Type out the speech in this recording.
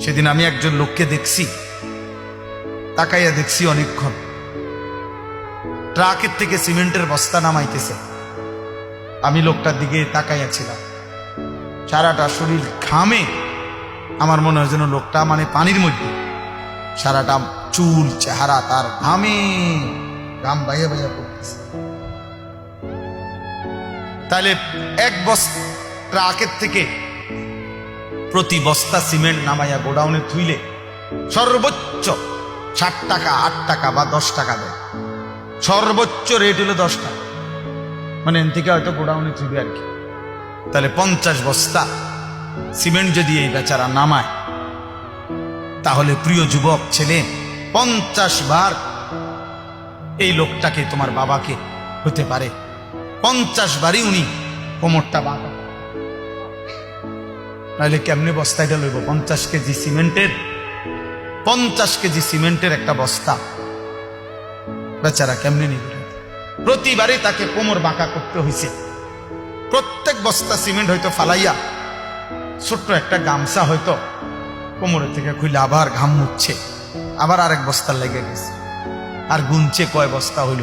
সেদিন আমি একজন লোককে দেখছি, তাকাইয়া দেখছি অনেকক্ষণ, ট্রাকের থেকে সিমেন্টের বস্তা নামাইতেছে। আমি লোকটার দিকে তাকাইয়াছিলাম, সারাটা শরীর ঘামে। আমার মনে হয় যেন লোকটা মানে পানির মধ্যে, সারাটা চুল চেহারা তার ঘামে, ঘাম বাইয়া বাইয়া পড়তেছে। তাহলে এক বস্তা ট্রাকের থেকে প্রতি বস্তা সিমেন্ট নামাইয়া গোডাউনে থুইলে সর্বোচ্চ 60 টাকা, 8 টাকা বা 10 টাকা দেয়। সর্বোচ্চ রেট হলো 10 টাকা, মানে এন থেকে হয়তো গোডাউনে থুইবে আর কি। তাহলে 50 বস্তা সিমেন্ট যদি এই বেচারা নামায়, তাহলে প্রিয় যুবক ছেলে, 50 বার এই লোকটাকে, তোমার বাবাকে হতে পারে 50 বারই উনি কোমরটা বাঁকা। নাহলে কেমনে বস্তাটা লইব? 50 কেজি সিমেন্টের, 50 কেজি সিমেন্টের একটা বস্তা বেচারা কেমনে নিবে? প্রতিবারই তাকে কোমর বাঁকা করতে হয়েছে। প্রত্যেক বস্তা সিমেন্ট হয়তো ফালাইয়া ছোট্ট একটা গামছা হয়তো কোমরের থেকে খুলে আবার ঘাম মুছছে, আবার আরেক বস্তা লেগে গেছে, আর গুনছে কয় বস্তা হইল।